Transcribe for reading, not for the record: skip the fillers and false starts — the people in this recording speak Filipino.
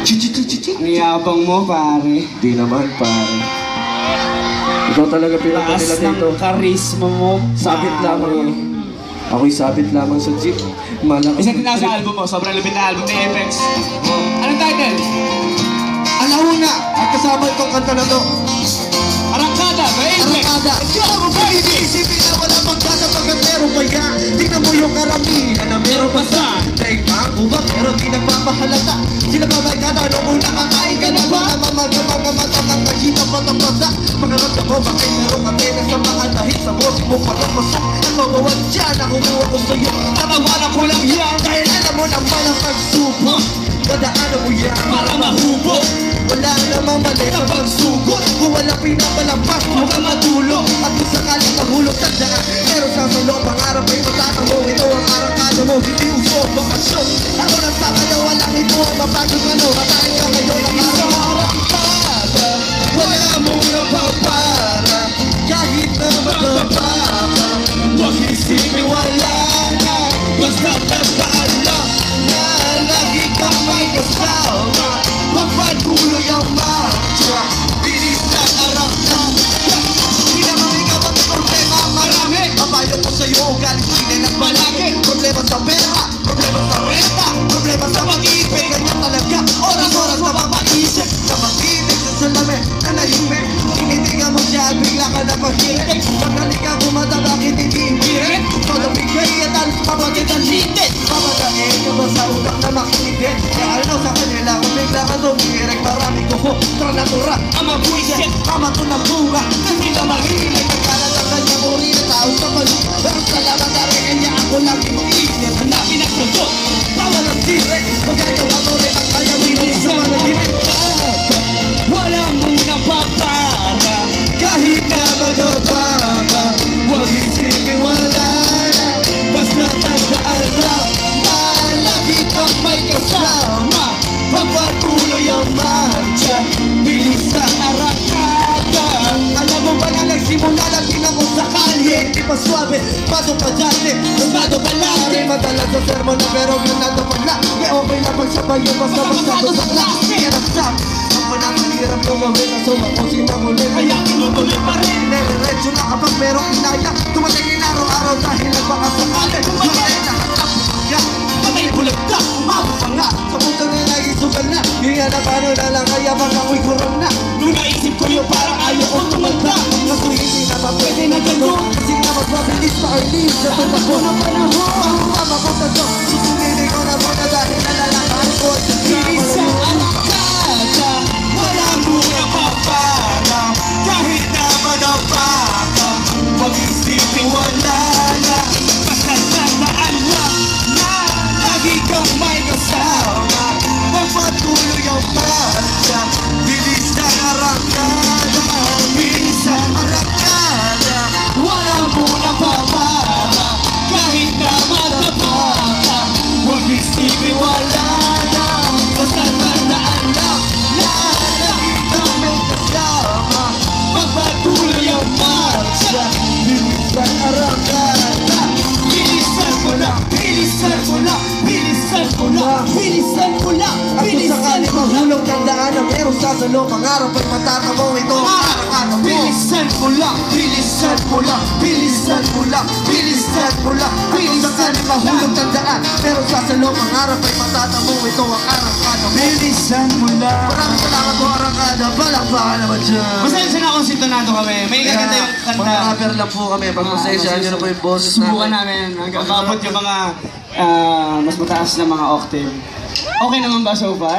Ang yabang mo, pare. Di naman, pare. Ikaw talaga pinaka nila Taas ng dito. karisma mo. Sabit lamang. Ako'y sabit lamang sa jeep. Malakas. Isa din sa album mo, sobrang lupit na album ni Apex. Anong title? Alauna! At kasama itong kanta na to. Arangkada, ba Apex? Arangkada! Ikaw mo ba iisipin na wala pagkasa pagkat meron pa yan? Tingnan mo yung karamihan na meron pa sa daigmang ubak pero di nagpapahalata. Sila ba may kada nung una kakain ka na ba? Mamaga mga mata ng kagita pa ng basa. Pangarap ko bakit meron ka pena sa mga dahil sa boss mo palang masak. Ang mawawag dyan na kumuha ko sa'yo. Tatawanan ko lang yan dahil alam mo naman ang pagsubok. Dadaanan mo yan para mahubog. Wala namang mali sa pagsugot. Kung walang pinapalampas, huwag kang matulog. At kung sakaling mahulog, tandaan meron sa salo, pangarap ay matatamo. Ito ang arangkada mo, hindi uso, bakasyon. Ako nang sakaya, walang ito ang mapagod ano. Matahin ka ngayon ang arangkada. Wala mong napapara, kahit na magpapaka. Huwag isipin wala na, basta tandaan lang na lagi kang may kasama. Magpatuloy ang marcha, bilis na arangkada. Hindi naman ikaw ang problema, marami. Papayo ko sa'yo, galing sinin ang balaki. Problema sa pera, problema sa renta, problema sa pag-ibig. Ganyan talaga, oras-oras na mapaisip. Na mag-ibig sa salamin, na naimik. Tinitingan mo siya at bigla ka na pag-ibig. Pagkali ka bumata, bakit hindi impirin? Todo bigay at alis pa bakit ang litin? Mamadain ka ba sa utak na makinig? Kaya ano sa kanila, kung bigla ka tumirik. Marami ko ho, tranatura, ang mabuisit, ama ko ng bunga. Kasi na mahilig, nagkalat ang kanyang uri na tao sa mali. Pero salamat na rin kanya ako lang imainit. Hanapin ang sagot, bawal ang sirik. Magagawa ko rin ang kanyang winig sa manalimit. Walang muna papara, kahit na magpapaka. Huwag isipin wala na, basta tandaan lang na lagi kang may kasama. Magpatuloy ang marcha, bilis ang arangkada. Alam mo ba na nagsimula lang din ako sa kalye? Di pa suabe, paso pa dati, masyado pa lari. Madalas sa sermon na pero ganado pa na. Kaya okay na pagsabay yung basta masyado sa klase. Kaya nagsam, ang manahirap ko gawin na sumapusin na muli. Kaya kinutuloy pa rin, nire-retso na kapag merong inaya. Tumatingin araw-araw dahil nagpakasakali. Lumayan na katapos ka, patay bulag ka, umabot pa nga. Sa punto na naisugal na, hiyanap ano na lang kaya bang ako'y kurang na. Nung naisip ko yung parang ayaw kong tumanda. Kaso hindi na ba pwede na gano'n? Kasi nga magpabilis pa ay liis sa tumakbo ng panahon. Pahumama ko sa Diyos, susumili ko na muna dahil nalalakaan ko at bilis ang arangkada. Wala muna papara, kahit na magpapaka. Huwag isipin wala na, basta tandaan lang na lagi kang may kasama. Magpatuloy ang marcha, bilis ang arangkada. Bilis ang arangkada. Wala muna papara, kahit na magpapaka. Huwag isipin wala na, basta tandaan lang na lagi kang may kasama. Magpatuloy ang marcha, bilis ang arangkada. Bilisan mo na, bilisan mo na, bilisan mo na, bilisan mo na. At kung sakali mahulog, tandaan na meron sasalo. Pangarap ay matatamo, ito ang arangkada mo. Bilisan mo lang, bilisan mo lang, bilisan mo lang, bilisan mo lang. At kung sakali mahulog, tandaan meron sasalo. Pangarap ay matatamo, ito ang arangkada mo. Bilisan mo lang. Maraming salamat po arangkada, palakpakan naman dyan. Masaya na akong sintonado kami. May gaganda yung kanta. Mga rapper lang po kami, pag-pasensya nyo na po yung boses Subukan namin hanggang kapot yung mga mas mataas na mga octave. Okay naman ba so far?